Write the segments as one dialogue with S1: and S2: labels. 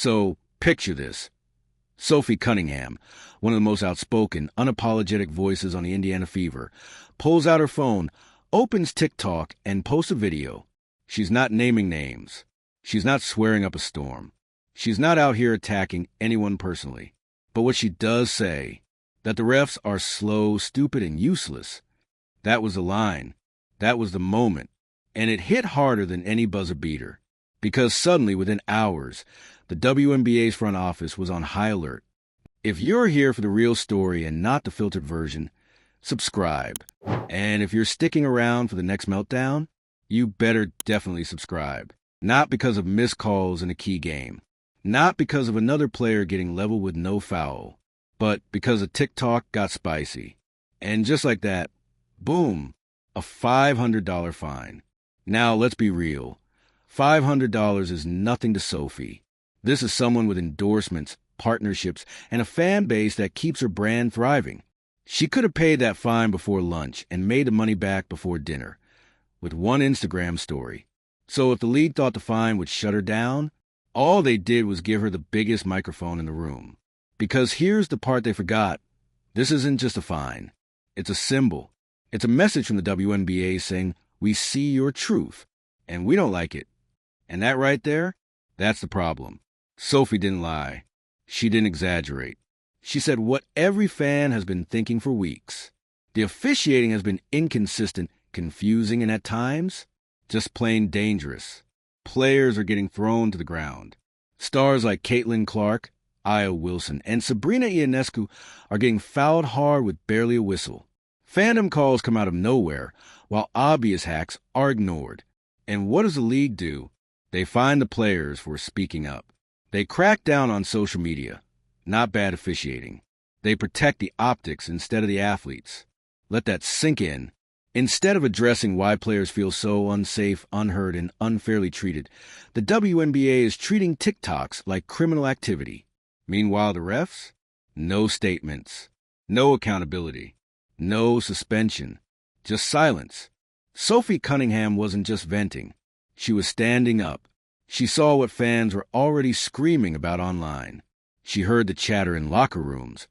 S1: So, picture this. Sophie Cunningham, one of the most outspoken, unapologetic voices on the Indiana Fever, pulls out her phone, opens TikTok, and posts a video. She's not naming names. She's not swearing up a storm. She's not out here attacking anyone personally. But what she does say, that the refs are slow, stupid, and useless, that was the line. That was the moment. And it hit harder than any buzzer beater. Because suddenly, within hours, the WNBA's front office was on high alert. If you're here for the real story and not the filtered version, subscribe. And if you're sticking around for the next meltdown, you better definitely subscribe. Not because of missed calls in a key game. Not because of another player getting leveled with no foul. But because a TikTok got spicy. And just like that, boom, a $500 fine. Now, let's be real. $500 is nothing to Sophie. This is someone with endorsements, partnerships, and a fan base that keeps her brand thriving. She could have paid that fine before lunch and made the money back before dinner, with one Instagram story. So if the league thought the fine would shut her down, all they did was give her the biggest microphone in the room. Because here's the part they forgot. This isn't just a fine. It's a symbol. It's a message from the WNBA saying, we see your truth, and we don't like it. And that right there, that's the problem. Sophie didn't lie. She didn't exaggerate. She said what every fan has been thinking for weeks. The officiating has been inconsistent, confusing, and at times, just plain dangerous. Players are getting thrown to the ground. Stars like Caitlin Clark, Aya Wilson, and Sabrina Ionescu are getting fouled hard with barely a whistle. Fandom calls come out of nowhere, while obvious hacks are ignored. And what does the league do? They fine the players for speaking up. They crack down on social media. Not bad officiating. They protect the optics instead of the athletes. Let that sink in. Instead of addressing why players feel so unsafe, unheard, and unfairly treated, the WNBA is treating TikToks like criminal activity. Meanwhile, the refs? No statements. No accountability. No suspension. Just silence. Sophie Cunningham wasn't just venting. She was standing up. She saw what fans were already screaming about online. She heard the chatter in locker rooms,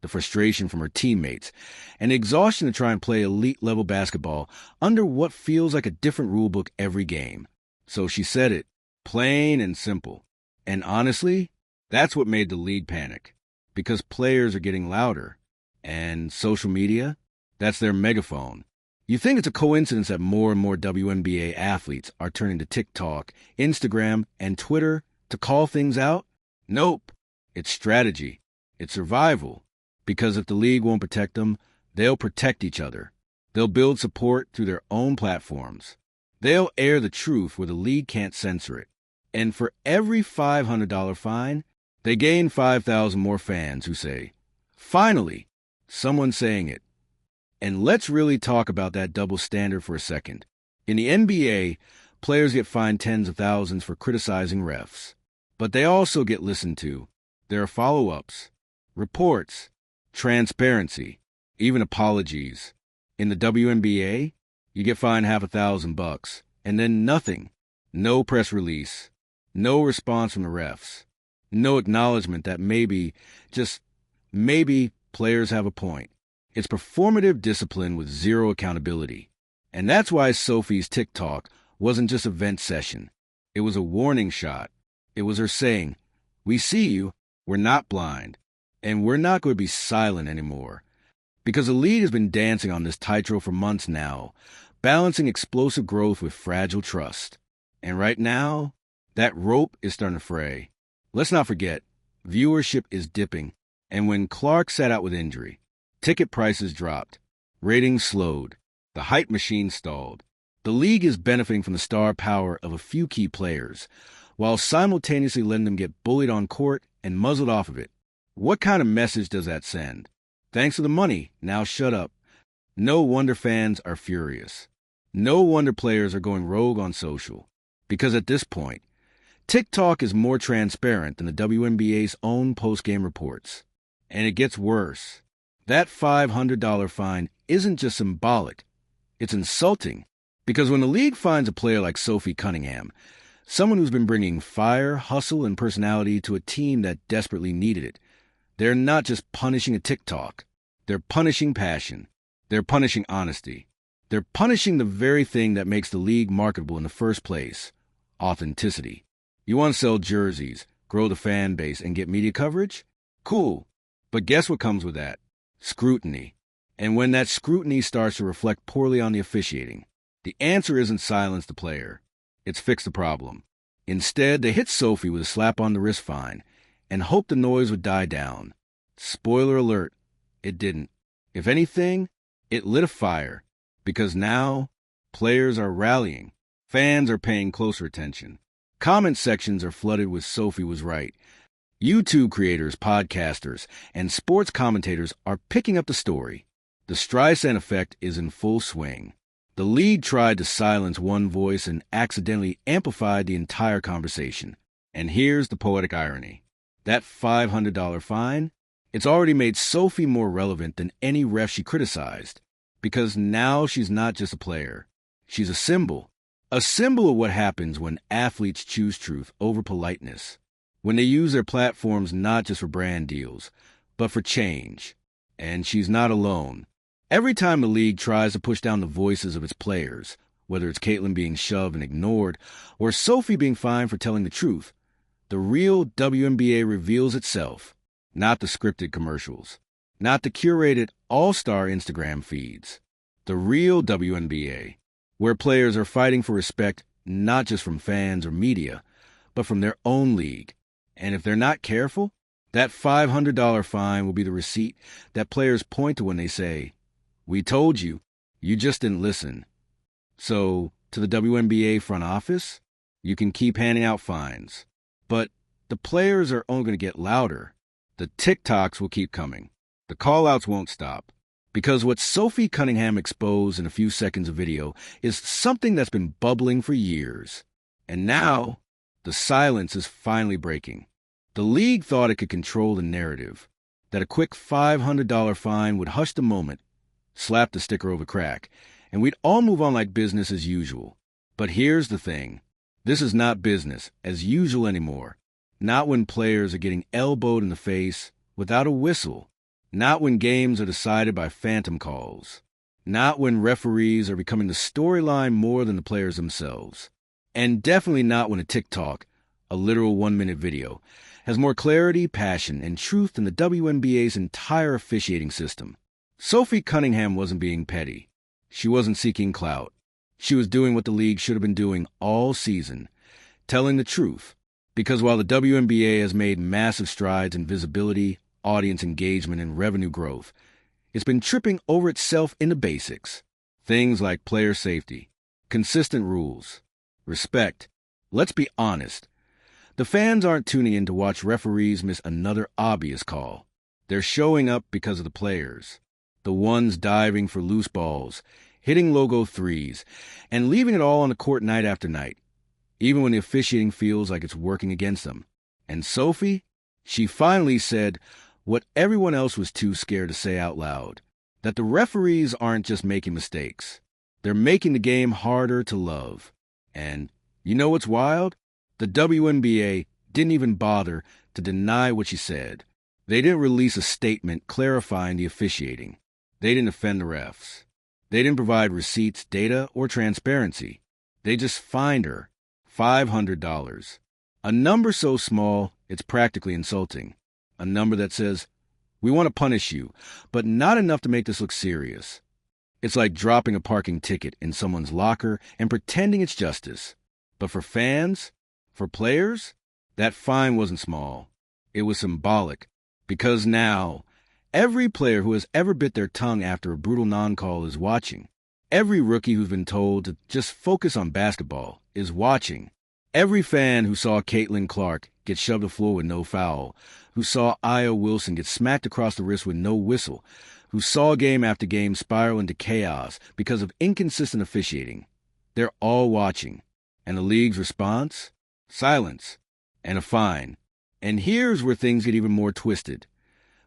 S1: the frustration from her teammates, and the exhaustion to try and play elite-level basketball under what feels like a different rulebook every game. So she said it, plain and simple. And honestly, that's what made the league panic, because players are getting louder. And social media, that's their megaphone. You think it's a coincidence that more and more WNBA athletes are turning to TikTok, Instagram, and Twitter to call things out? Nope. It's strategy. It's survival. Because if the league won't protect them, they'll protect each other. They'll build support through their own platforms. They'll air the truth where the league can't censor it. And for every $500 fine, they gain 5,000 more fans who say, finally, someone's saying it. And let's really talk about that double standard for a second. In the NBA, players get fined tens of thousands for criticizing refs. But they also get listened to. There are follow-ups, reports, transparency, even apologies. In the WNBA, you get fined $5,000, and then nothing. No press release. No response from the refs. No acknowledgement that maybe, just maybe, players have a point. It's performative discipline with zero accountability. And that's why Sophie's TikTok wasn't just a vent session. It was a warning shot. It was her saying, we see you, we're not blind, and we're not going to be silent anymore. Because the league has been dancing on this tightrope for months now, balancing explosive growth with fragile trust. And right now, that rope is starting to fray. Let's not forget, viewership is dipping. And when Clark sat out with injury, ticket prices dropped, ratings slowed, the hype machine stalled. The league is benefiting from the star power of a few key players, while simultaneously letting them get bullied on court and muzzled off of it. What kind of message does that send? Thanks for the money, now shut up. No wonder fans are furious. No wonder players are going rogue on social. Because at this point, TikTok is more transparent than the WNBA's own post-game reports. And it gets worse. That $500 fine isn't just symbolic. It's insulting. Because when the league finds a player like Sophie Cunningham, Someone who's been bringing fire, hustle, and personality to a team that desperately needed it. They're not just punishing a TikTok. They're punishing passion. They're punishing honesty. They're punishing the very thing that makes the league marketable in the first place: authenticity. You want to sell jerseys, grow the fan base, and get media coverage? Cool. But guess what comes with that? Scrutiny. And when that scrutiny starts to reflect poorly on the officiating, the answer isn't silence the player. It's fix the problem. Instead, they hit Sophie with a slap on the wrist fine and hoped the noise would die down. Spoiler alert, it didn't. If anything, it lit a fire, because now players are rallying. Fans are paying closer attention. Comment sections are flooded with "Sophie was right." YouTube creators, podcasters, and sports commentators are picking up the story. The Streisand effect is in full swing. The league tried to silence one voice and accidentally amplified the entire conversation. And here's the poetic irony. That $500 fine, it's already made Sophie more relevant than any ref she criticized. Because now she's not just a player. She's a symbol. A symbol of what happens when athletes choose truth over politeness. When they use their platforms not just for brand deals, but for change. And she's not alone. Every time the league tries to push down the voices of its players, whether it's Caitlin being shoved and ignored, or Sophie being fined for telling the truth, the real WNBA reveals itself, not the scripted commercials, not the curated all-star Instagram feeds. The real WNBA, where players are fighting for respect not just from fans or media, but from their own league. And if they're not careful, that $500 fine will be the receipt that players point to when they say, "We told you, you just didn't listen." So, to the WNBA front office, you can keep handing out fines. But the players are only going to get louder. The TikToks will keep coming. The call-outs won't stop. Because what Sophie Cunningham exposed in a few seconds of video is something that's been bubbling for years. And now, the silence is finally breaking. The league thought it could control the narrative, that a quick $500 fine would hush the moment, slap the sticker over crack, and we'd all move on like business as usual. But here's the thing. This is not business as usual anymore. Not when players are getting elbowed in the face without a whistle. Not when games are decided by phantom calls. Not when referees are becoming the storyline more than the players themselves. And definitely not when a TikTok, a literal 1-minute video, has more clarity, passion, and truth than the WNBA's entire officiating system. Sophie Cunningham wasn't being petty. She wasn't seeking clout. She was doing what the league should have been doing all season, telling the truth. Because while the WNBA has made massive strides in visibility, audience engagement, and revenue growth, it's been tripping over itself in the basics. Things like player safety, consistent rules, respect. Let's be honest. The fans aren't tuning in to watch referees miss another obvious call. They're showing up because of the players. The ones diving for loose balls, hitting logo threes, and leaving it all on the court night after night, even when the officiating feels like it's working against them. And Sophie? She finally said what everyone else was too scared to say out loud, that the referees aren't just making mistakes. They're making the game harder to love. And you know what's wild? The WNBA didn't even bother to deny what she said. They didn't release a statement clarifying the officiating. They didn't offend the refs. They didn't provide receipts, data, or transparency. They just fined her $500. A number so small, it's practically insulting. A number that says, "We want to punish you, but not enough to make this look serious." It's like dropping a parking ticket in someone's locker and pretending it's justice. But for fans, for players, that fine wasn't small. It was symbolic. Because now, every player who has ever bit their tongue after a brutal non-call is watching. Every rookie who's been told to just focus on basketball is watching. Every fan who saw Caitlin Clark get shoved to the floor with no foul, who saw Aya Wilson get smacked across the wrist with no whistle, who saw game after game spiral into chaos because of inconsistent officiating. They're all watching. And the league's response? Silence. And a fine. And here's where things get even more twisted.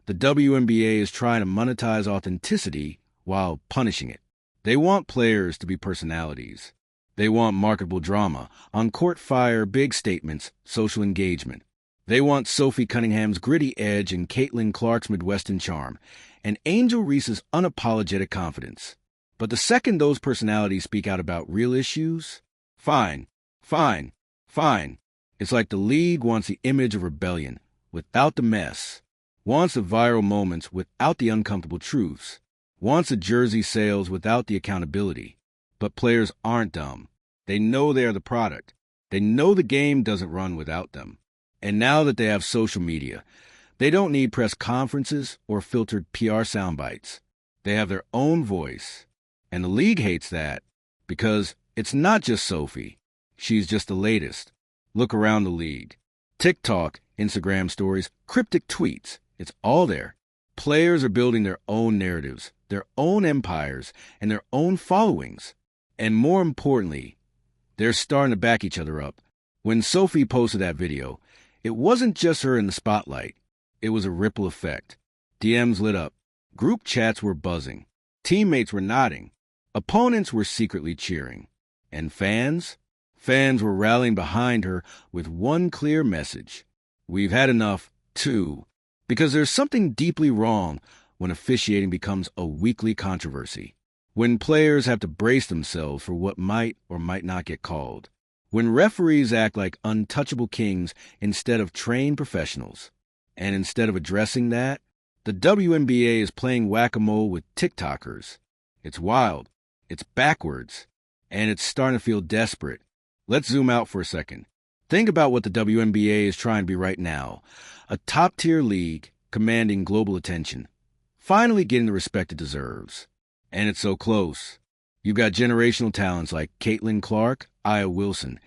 S1: The WNBA is trying to monetize authenticity while punishing it. They want players to be personalities. They want marketable drama, on-court fire, big statements, social engagement. They want Sophie Cunningham's gritty edge and Caitlin Clark's Midwestern charm, and Angel Reese's unapologetic confidence. But the second those personalities speak out about real issues, fine. It's like the league wants the image of rebellion without the mess, wants the viral moments without the uncomfortable truths, wants the jersey sales without the accountability. But players aren't dumb. They know they are the product. They know the game doesn't run without them. And now that they have social media, they don't need press conferences or filtered PR sound bites. They have their own voice. And the league hates that because it's not just Sophie. She's just the latest. Look around the league. TikTok, Instagram stories, cryptic tweets. It's all there. Players are building their own narratives, their own empires, and their own followings. And more importantly, they're starting to back each other up. When Sophie posted that video, it wasn't just her in the spotlight. It was a ripple effect. DMs lit up. Group chats were buzzing. Teammates were nodding. Opponents were secretly cheering. And fans? Fans were rallying behind her with one clear message. We've had enough, too. Because there's something deeply wrong when officiating becomes a weekly controversy. When players have to brace themselves for what might or might not get called. When referees act like untouchable kings instead of trained professionals. And instead of addressing that, the WNBA is playing whack-a-mole with TikTokers. It's wild. It's backwards. And it's starting to feel desperate. Let's zoom out for a second. Think about what the WNBA is trying to be right now. A top-tier league commanding global attention. Finally getting the respect it deserves. And it's so close. You've got generational talents like Caitlin Clark, Aya Wilson,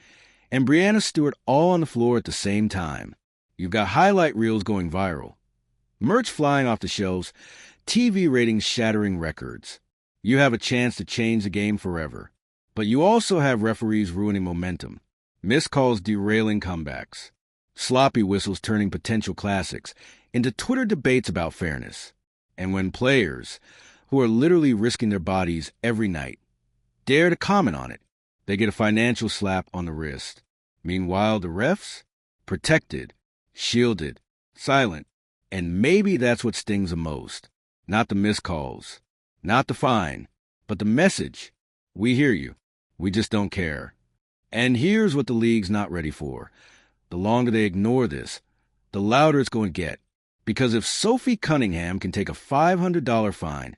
S1: and Breanna Stewart all on the floor at the same time. You've got highlight reels going viral. Merch flying off the shelves, TV ratings shattering records. You have a chance to change the game forever. But you also have referees ruining momentum, missed calls derailing comebacks, sloppy whistles turning potential classics into Twitter debates about fairness. And when players, who are literally risking their bodies every night, dare to comment on it, they get a financial slap on the wrist. Meanwhile, the refs? Protected, shielded, silent. And maybe that's what stings the most. Not the missed calls, not the fine, but the message. We hear you. We just don't care. And here's what the league's not ready for. The longer they ignore this, the louder it's going to get. Because if Sophie Cunningham can take a $500 fine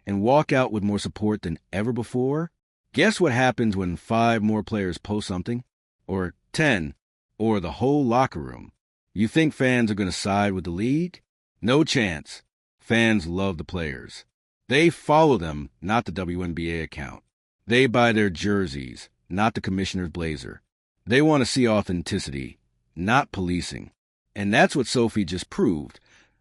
S1: and walk out with more support than ever before, guess what happens when 5 more players post something? Or 10? Or the whole locker room? You think fans are going to side with the league? No chance. Fans love the players. They follow them, not the WNBA account. They buy their jerseys, not the commissioner's blazer. They want to see authenticity, not policing. And that's what Sophie just proved.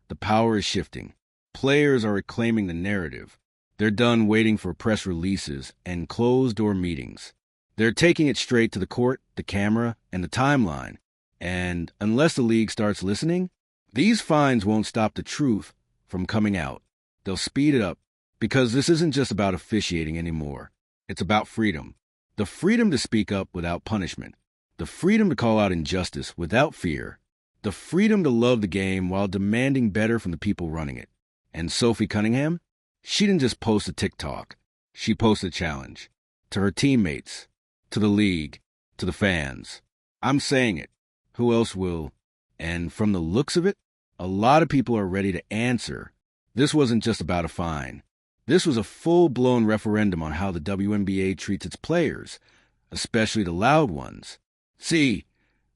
S1: The power is shifting. Players are reclaiming the narrative. They're done waiting for press releases and closed-door meetings. They're taking it straight to the court, the camera, and the timeline. And unless the league starts listening, these fines won't stop the truth from coming out. They'll speed it up, because this isn't just about officiating anymore. It's about freedom. The freedom to speak up without punishment. The freedom to call out injustice without fear. The freedom to love the game while demanding better from the people running it. And Sophie Cunningham? She didn't just post a TikTok. She posted a challenge. To her teammates. To the league. To the fans. I'm saying it. Who else will? And from the looks of it, a lot of people are ready to answer. This wasn't just about a fine. This was a full-blown referendum on how the WNBA treats its players, especially the loud ones. See,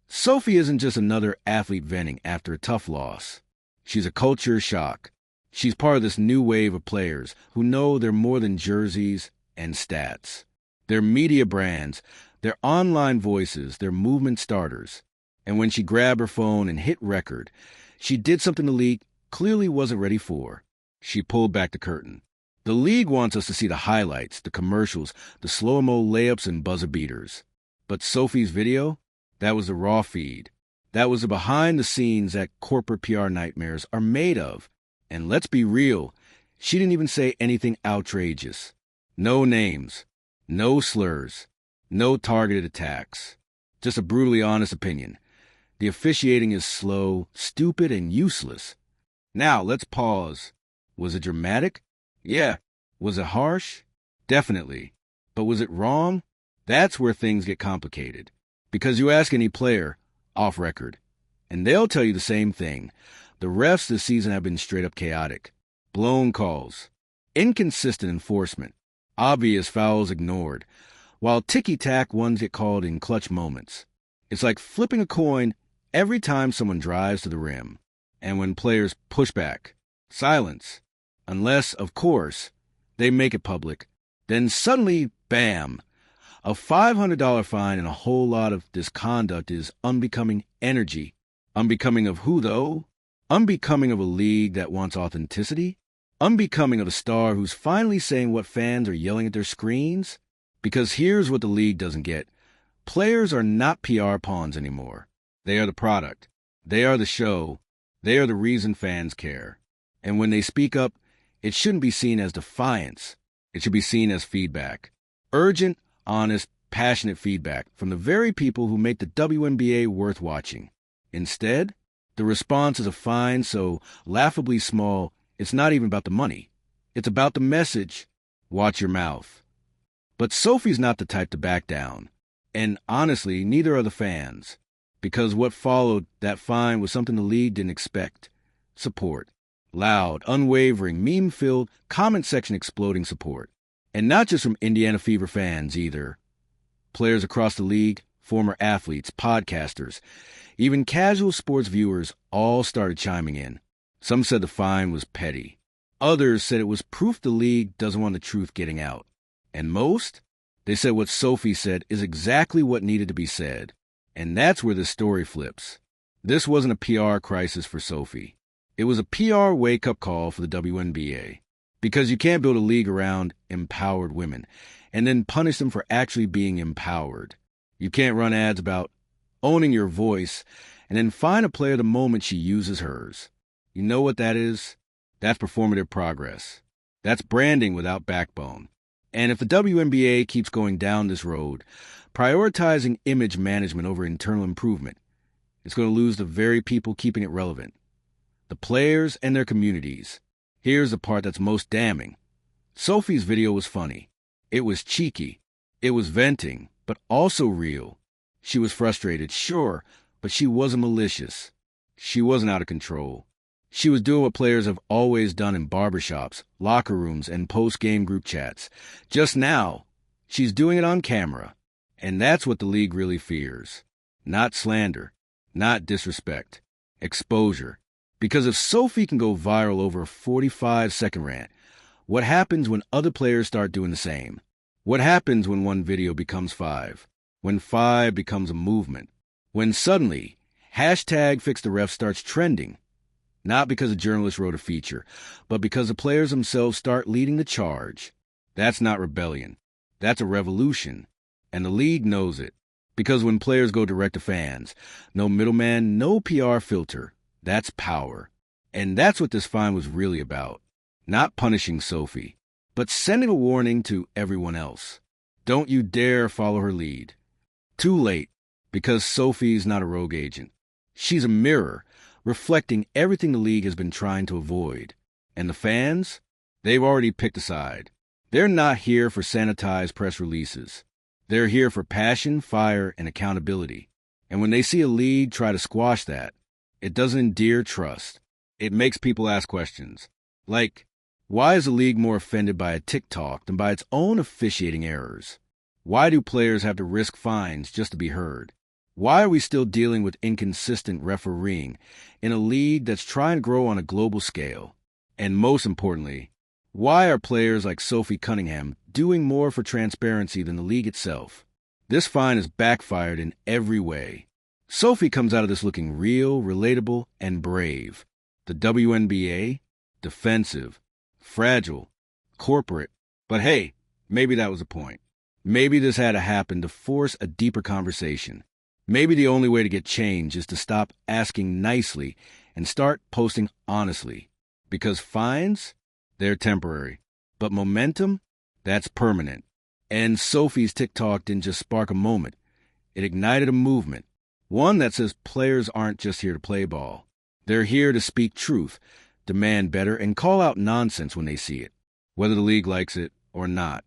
S1: Sophie isn't just another athlete venting after a tough loss. She's a culture shock. She's part of this new wave of players who know they're more than jerseys and stats. They're media brands, they're online voices, they're movement starters. And when she grabbed her phone and hit record, she did something the league clearly wasn't ready for. She pulled back the curtain. The league wants us to see the highlights, the commercials, the slow-mo layups and buzzer beaters. But Sophie's video? That was the raw feed. That was the behind-the-scenes that corporate PR nightmares are made of. And let's be real, she didn't even say anything outrageous. No names. No slurs. No targeted attacks. Just a brutally honest opinion. The officiating is slow, stupid, and useless. Now, let's pause. Was it dramatic? Yeah. Was it harsh? Definitely. But was it wrong? That's where things get complicated. Because you ask any player, off record, and they'll tell you the same thing. The refs this season have been straight up chaotic. Blown calls. Inconsistent enforcement. Obvious fouls ignored. While ticky-tack ones get called in clutch moments. It's like flipping a coin every time someone drives to the rim. And when players push back, silence. Unless, of course, they make it public. Then suddenly, bam! A $500 fine and a whole lot of this conduct is unbecoming energy. Unbecoming of who, though? Unbecoming of a league that wants authenticity? Unbecoming of a star who's finally saying what fans are yelling at their screens? Because here's what the league doesn't get. Players are not PR pawns anymore. They are the product. They are the show. They are the reason fans care. And when they speak up, it shouldn't be seen as defiance. It should be seen as feedback. Urgent, honest, passionate feedback from the very people who make the WNBA worth watching. Instead, the response is a fine so laughably small, it's not even about the money. It's about the message. Watch your mouth. But Sophie's not the type to back down. And honestly, neither are the fans. Because what followed that fine was something the league didn't expect. Support. Loud, unwavering, meme-filled, comment section exploding support. And not just from Indiana Fever fans either. Players across the league, former athletes, podcasters, even casual sports viewers all started chiming in. Some said the fine was petty. Others said it was proof the league doesn't want the truth getting out. And most? They said what Sophie said is exactly what needed to be said. And that's where the story flips. This wasn't a PR crisis for Sophie. It was a PR wake-up call for the WNBA. Because you can't build a league around empowered women and then punish them for actually being empowered. You can't run ads about owning your voice and then fine a player the moment she uses hers. You know what that is? That's performative progress. That's branding without backbone. And if the WNBA keeps going down this road, prioritizing image management over internal improvement, it's going to lose the very people keeping it relevant. The players and their communities. Here's the part that's most damning. Sophie's video was funny. It was cheeky. It was venting, but also real. She was frustrated, sure, but she wasn't malicious. She wasn't out of control. She was doing what players have always done in barbershops, locker rooms, and post-game group chats. Just now, she's doing it on camera. And that's what the league really fears. Not slander. Not disrespect. Exposure. Because if Sophie can go viral over a 45-second rant, what happens when other players start doing the same? What happens when one video becomes 5? When 5 becomes a movement? When suddenly, #FixTheRef starts trending? Not because a journalist wrote a feature, but because the players themselves start leading the charge. That's not rebellion. That's a revolution. And the league knows it. Because when players go direct to fans, no middleman, no PR filter, that's power. And that's what this fine was really about. Not punishing Sophie, but sending a warning to everyone else. Don't you dare follow her lead. Too late, because Sophie's not a rogue agent. She's a mirror, reflecting everything the league has been trying to avoid. And the fans? They've already picked a side. They're not here for sanitized press releases. They're here for passion, fire, and accountability. And when they see a league try to squash that, it doesn't endear trust. It makes people ask questions. Like, why is the league more offended by a TikTok than by its own officiating errors? Why do players have to risk fines just to be heard? Why are we still dealing with inconsistent refereeing in a league that's trying to grow on a global scale? And most importantly, why are players like Sophie Cunningham doing more for transparency than the league itself? This fine has backfired in every way. Sophie comes out of this looking real, relatable, and brave. The WNBA? Defensive. Fragile. Corporate. But hey, maybe that was the point. Maybe this had to happen to force a deeper conversation. Maybe the only way to get change is to stop asking nicely and start posting honestly. Because fines? They're temporary. But momentum? That's permanent. And Sophie's TikTok didn't just spark a moment. It ignited a movement. One that says players aren't just here to play ball. They're here to speak truth, demand better, and call out nonsense when they see it, whether the league likes it or not.